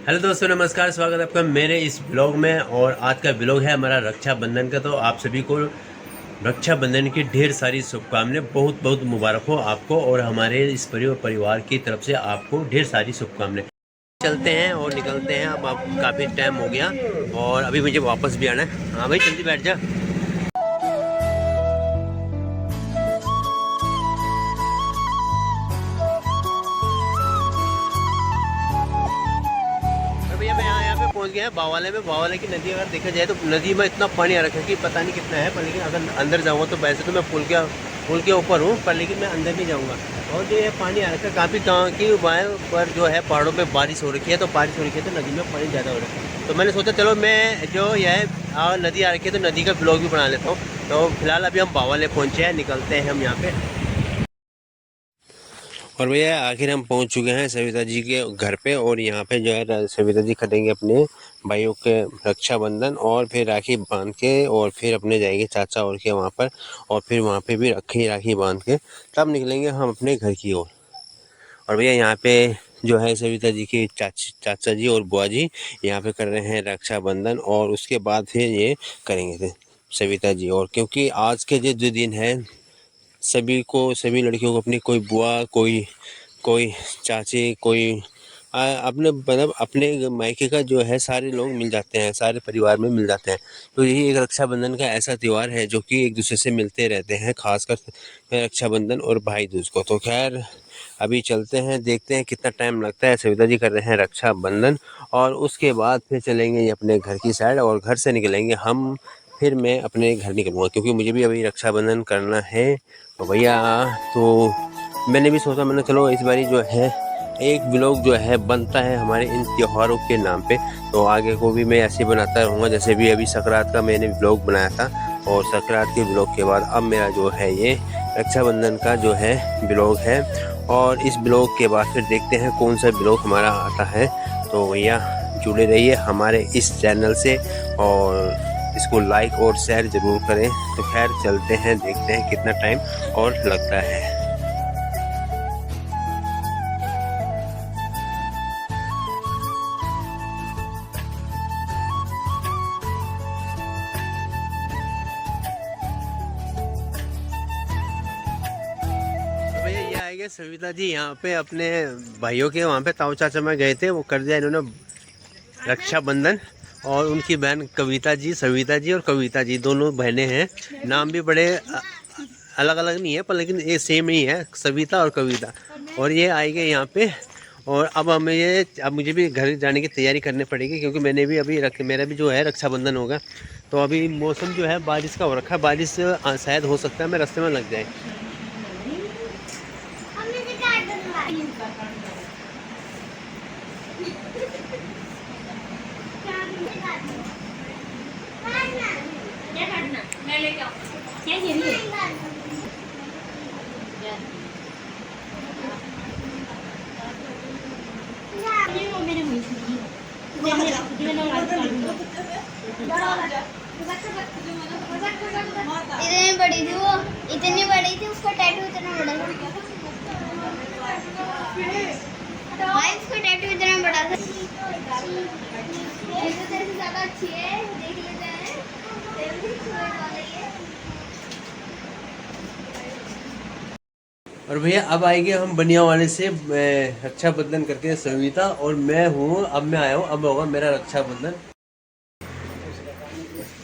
Hello दोस्तों, नमस्कार। स्वागत है आपका मेरे इस ब्लॉग में। और आज का ब्लॉग है हमारा रक्षाबंधन का। तो आप सभी को रक्षाबंधन की ढेर सारी शुभकामनाएं, बहुत बहुत मुबारक हो आपको और हमारे इस परिवार की तरफ से आपको ढेर सारी शुभकामनाएं। चलते हैं और निकलते हैं। अब काफ़ी टाइम हो गया और अभी मुझे वापस भी आना है। हाँ भाई, जल्दी बैठ जा। भैया मैं यहाँ पे पहुँच गया है बावाले में। बावाले की नदी अगर देखा जाए तो नदी में इतना पानी आ रखा है कि पता नहीं कितना है, पर लेकिन अगर अंदर जाऊँगा तो वैसे तो मैं पुल के ऊपर हूँ, पर लेकिन मैं अंदर नहीं जाऊँगा। और जो ये पानी आ रखा है काफ़ी गाँव की बाएँ पर जो है पहाड़ों पे बारिश हो रखी है, तो बारिश हो रखी है तो नदी में पानी ज़्यादा हो रहा है। तो मैंने सोचा चलो मैं जो यह नदी आ रखी है तो नदी का ब्लॉग भी बना लेता हूँ। तो फिलहाल अभी हम बावाले पहुँचे हैं, निकलते हैं हम यहाँ पे। और भैया आखिर हम पहुंच चुके हैं सविता जी के घर पे। और यहाँ पे जो है सविता जी करेंगे अपने भाइयों के रक्षाबंधन और फिर राखी बांध के, और फिर अपने जाएंगे चाचा और के वहाँ पर, और फिर वहाँ पे भी राखी बांध के तब निकलेंगे हम अपने घर की ओर। और भैया यहाँ पे जो है सविता जी के चाचा जी और बुआ जी यहाँ पे कर रहे हैं रक्षाबंधन, और उसके बाद फिर ये करेंगे सविता जी। और क्योंकि आज के जो दिन है सभी लड़कियों को अपनी कोई बुआ, कोई कोई चाची, कोई अपने मतलब अपने मायके का जो है सारे लोग मिल जाते हैं, सारे परिवार में मिल जाते हैं। तो यही एक रक्षाबंधन का ऐसा त्यौहार है जो कि एक दूसरे से मिलते रहते हैं, खासकर रक्षाबंधन और भाई दूज को। तो खैर अभी चलते हैं, देखते हैं कितना टाइम लगता है। सविता जी कर रहे हैं रक्षाबंधन और उसके बाद फिर चलेंगे ये अपने घर की साइड, और घर से निकलेंगे हम। फिर मैं अपने घर निकलूँगा क्योंकि मुझे भी अभी रक्षाबंधन करना है। तो भैया तो मैंने भी सोचा, मैंने चलो इस बारी जो है एक ब्लॉग जो है बनता है हमारे इन त्योहारों के नाम पे, तो आगे को भी मैं ऐसे बनाता रहूँगा। जैसे भी अभी संक्रांत का मैंने ब्लॉग बनाया था, और संक्रांत के ब्लॉग के बाद अब मेरा जो है ये रक्षाबंधन का जो है ब्लॉग है। और इस ब्लॉग के बाद फिर देखते हैं कौन सा ब्लॉग हमारा आता है। तो भैया जुड़े रहिए हमारे इस चैनल से और इसको लाइक और शेयर ज़रूर करें। तो खैर चलते हैं, देखते हैं कितना टाइम और लगता है। तो भैया ये आएंगे सविता जी यहाँ पे अपने भाइयों के वहाँ पे ताऊ चाचा में गए थे, वो कर दिया इन्होंने रक्षाबंधन। और उनकी बहन कविता जी, सविता जी और कविता जी दोनों बहनें हैं। नाम भी बड़े अलग अलग नहीं है, पर लेकिन ये सेम ही है, सविता और कविता। और ये आएंगे यहाँ पे। और अब मुझे भी घर जाने की तैयारी करनी पड़ेगी क्योंकि मैंने भी अभी मेरा भी जो है रक्षाबंधन होगा। तो अभी मौसम जो है बारिश का हो रखा है, बारिश शायद हो सकता है मैं रास्ते में लग जाए। मैं लेके आऊँ क्या ये नहीं है वो मेरे मुंह इतनी बड़ी थी वो, इतनी बड़ी थी, उसका टैटू इतना बड़ा था भाई, उसका टैटू इतना बड़ा था। ये तो तेरे से ज्यादा अच्छी है, देख लेते हैं। और भैया अब आएंगे हम बनिया वाले से रक्षाबंधन करके सविता और मैं हूँ। अब मैं आया हूँ, अब होगा मेरा रक्षाबंधन।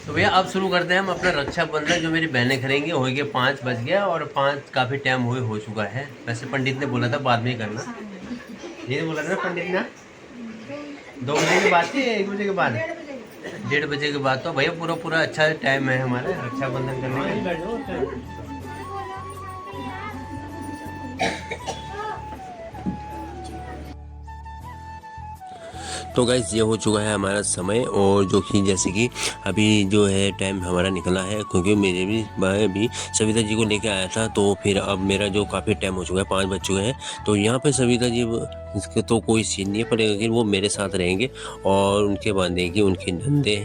तो भैया अब शुरू करते हैं हम अपना रक्षाबंधन। जो मेरी बहनें करेंगी हो गए 5 बज गया, और 5 काफ़ी टाइम हो चुका है। वैसे पंडित ने बोला था बाद में ही करना, ये बोला था ना पंडित ने 2 बजे के बाद थी, 1 बजे के बाद, 1:30 बजे के बाद। तो भैया पूरा अच्छा टाइम है हमारा रक्षाबंधन करने का। तो गाइस ये हो चुका है हमारा समय, और जो कि जैसे कि अभी जो है टाइम हमारा निकला है क्योंकि मैं भी सविता जी को लेके आया था। तो फिर अब मेरा जो काफ़ी टाइम हो चुका है, 5 बज चुके हैं। तो यहाँ पे सविता जी इसके तो कोई सीन नहीं है, पर लेकिन वो मेरे साथ रहेंगे और उनके बांधेंगे उनकी नंदे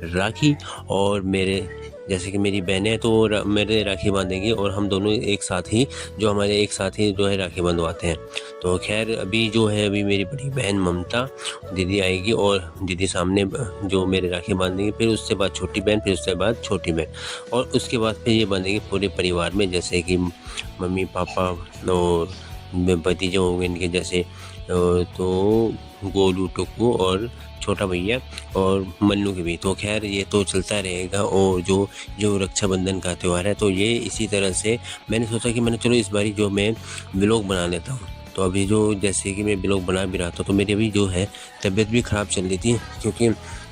राखी, और मेरे जैसे कि मेरी बहनें तो मेरे राखी बांधेंगी और हम दोनों एक साथ ही जो है राखी बंधवाते हैं। तो खैर अभी जो है अभी मेरी बड़ी बहन ममता दीदी आएगी और दीदी सामने जो मेरे राखी बांधेंगी, फिर उससे बाद छोटी बहन, फिर उससे बाद छोटी बहन, और उसके बाद फिर ये बांधेंगे पूरे परिवार में, जैसे कि मम्मी पापा और भतीजे होंगे इनके, जैसे तो गोलू टुक्कू और छोटा भैया और मन्नू के भी। तो खैर ये तो चलता रहेगा। और जो रक्षाबंधन का त्यौहार है तो ये इसी तरह से मैंने सोचा कि चलो इस बारी जो मैं व्लॉग बना लेता हूँ। तो अभी जो जैसे कि मैं व्लॉग बना भी रहा था तो मेरी अभी जो है तबीयत भी ख़राब चल रही थी, क्योंकि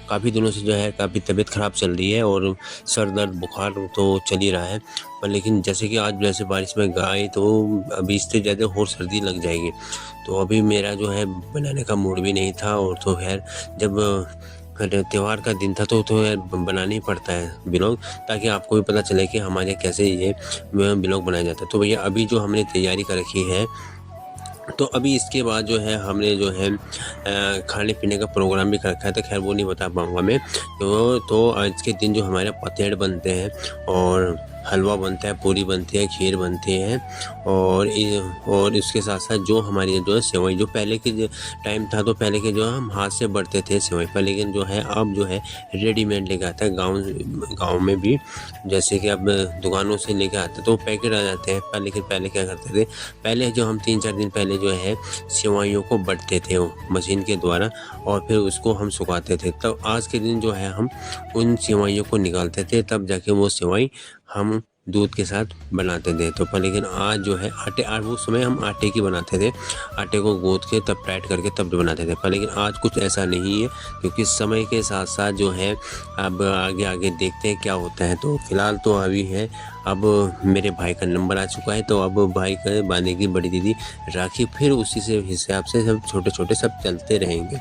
काफ़ी दिनों से जो है काफ़ी तबीयत ख़राब चल रही है और सर दर्द बुखार तो चल ही रहा है। पर लेकिन जैसे कि आज जैसे बारिश में गए तो अभी इससे ज़्यादा और सर्दी लग जाएगी। तो अभी मेरा जो है बनाने का मूड भी नहीं था। और तो खैर जब त्यौहार का दिन था तो यार बनाना ही पड़ता है व्लॉग, ताकि आपको भी पता चले कि हमारे कैसे ये व्लॉग बनाया जाता है। तो भैया अभी जो हमने तैयारी कर रखी है, तो अभी इसके बाद जो है हमने जो है खाने पीने का प्रोग्राम भी कर रखा है। तो खैर वो नहीं बता पाऊँगा मैं। तो आज के दिन जो हमारे पतेड़ बनते हैं और हलवा बनता है, पूरी बनती है, खीर बनती है, और इसके साथ साथ जो हमारी जो है सेवई, जो पहले के टाइम था तो पहले के जो हम हाथ से बढ़ते थे सेवई पर, लेकिन जो है अब जो है रेडीमेड लेके आता है गाँव में भी, जैसे कि अब दुकानों से लेके आते तो पैकेट आ जाते हैं। पर लेकिन पहले क्या करते थे, पहले जो हम 3-4 दिन पहले जो है सेवइयों को बढ़ते थे वो मशीन के द्वारा, और फिर उसको हम सुखाते थे। तब आज के दिन जो है हम उन सेवइयों को निकालते थे, तब जाके वो सेवई हम दूध के साथ बनाते थे। तो पर लेकिन आज जो है वो समय हम आटे की बनाते थे, आटे को गूंथ के तब टाइट करके तब बनाते थे। पर लेकिन आज कुछ ऐसा नहीं है, क्योंकि समय के साथ साथ जो है अब आगे आगे देखते हैं क्या होता है। तो फिलहाल तो अभी है, अब मेरे भाई का नंबर आ चुका है, तो अब भाई का बांधेगी बड़ी दीदी राखी, फिर उसी से हिसाब से सब छोटे छोटे सब चलते रहेंगे।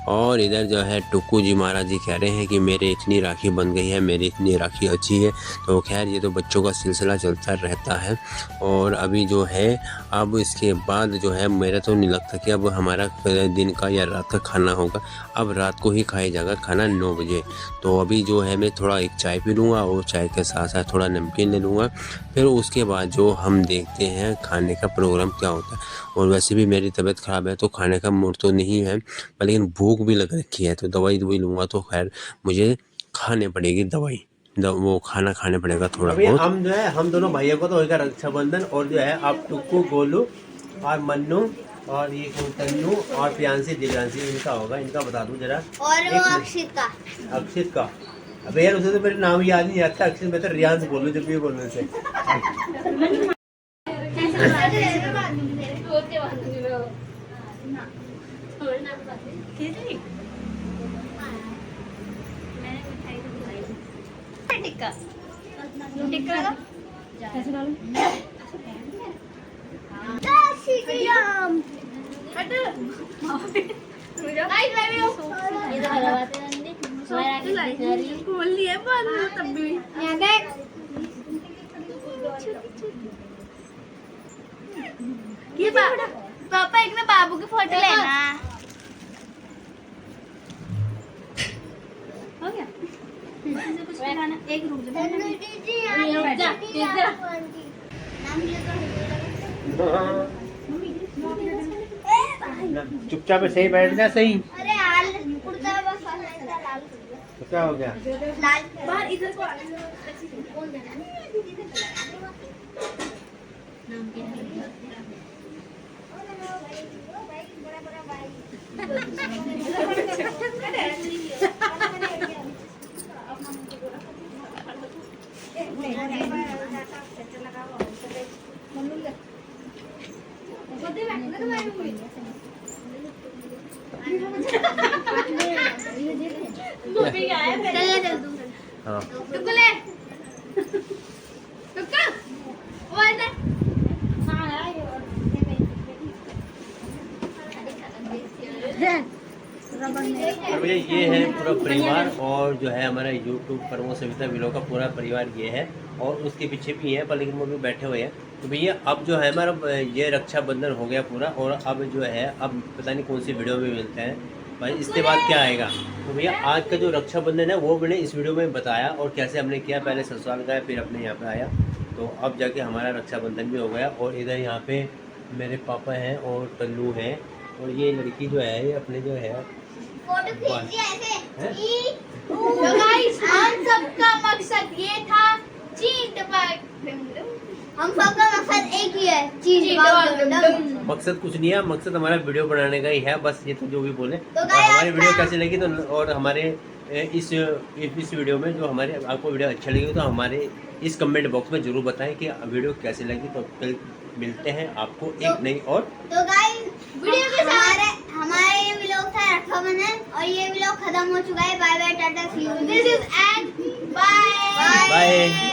और इधर जो है टुक्कू जी महाराज जी कह रहे हैं कि मेरे इतनी राखी बन गई है, मेरी इतनी राखी अच्छी है। तो खैर ये तो बच्चों का सिलसिला चलता रहता है। और अभी जो है अब इसके बाद जो है मेरा तो नहीं लगता कि अब हमारा दिन का या रात का खाना होगा, अब रात को ही खाया जाएगा खाना 9 बजे। तो अभी जो है मैं थोड़ा एक चाय पी लूँगा और चाय के साथ साथ थोड़ा नमकीन ले लूँगा, फिर उसके बाद जो हम देखते हैं खाने का प्रोग्राम क्या होता है। और वैसे भी मेरी तबीयत ख़राब है तो खाने का मूड तो नहीं है, लेकिन भूख भी लग रखी है, तो दवाई लूँगा तो खैर मुझे खाने पड़ेगी दवाई, वो खाना खाने पड़ेगा थोड़ा बहुत। हम जो है हम दोनों भाइयों को तो होगा रक्षाबंधन, और जो है आप टुक्कू गोलू और मन्नू और ये तन्नू और प्रियांशी दिव्यांशी इनका होगा, इनका बता दूं जरा। और वो अक्षित का अबे यार उसे तो मेरे नाम याद नहीं आता, अक्षित मैं तो रियांश बोलूं जब भी बोलने से। टिक्का पापा एक ना बाबू की फोटो लेना। हो गया कुछ खाना, एक रुक चुपचाप सही बैठ जा सही। अरे हाल कुर्ता बस लाल तो क्या हो गया? लाल बाहर इधर को नाम क्या है? और भैया ये है पूरा परिवार, और जो है हमारा यूट्यूब पर वो सविता व्लॉग का पूरा परिवार ये है, और उसके पीछे भी है पर लेकिन वो भी बैठे हुए हैं। तो भैया अब जो है हमारा ये रक्षाबंधन हो गया पूरा, और अब जो है अब पता नहीं कौन सी वीडियो में मिलते हैं। भाई इसके बाद क्या आएगा। तो भैया आज का जो रक्षाबंधन है वो मैंने इस वीडियो में बताया और कैसे हमने किया, पहले ससुराल गया फिर अपने यहाँ पे आया, तो अब जाके हमारा रक्षाबंधन भी हो गया। और इधर यहाँ पे मेरे पापा हैं और तन्नू है, और ये लड़की जो है ये अपने जो है फोटो खींचिए ऐसे। हैं? तो गाइस हम सबका मकसद ये था चीट पाक। हम सबका मकसद एक ही है, चीट पाक। मकसद कुछ नहीं है, मकसद हमारा वीडियो बनाने का ही है बस, ये तो जो भी बोले। तो और गाइस हमारी वीडियो कैसी लगी तो, और हमारे इस वीडियो में जो हमारे आपको वीडियो अच्छी लगी तो हमारे इस कमेंट बॉक्स में जरूर बताएं कि वीडियो कैसी लगी। तो कल मिलते हैं आपको एक नई और तो गाइस वीडियो के साथ हमारे ये व्लॉग था रक्षाबंधन, और ये व्लॉग खत्म हो चुका है। Bye bye, tata, see you, this is end bye bye.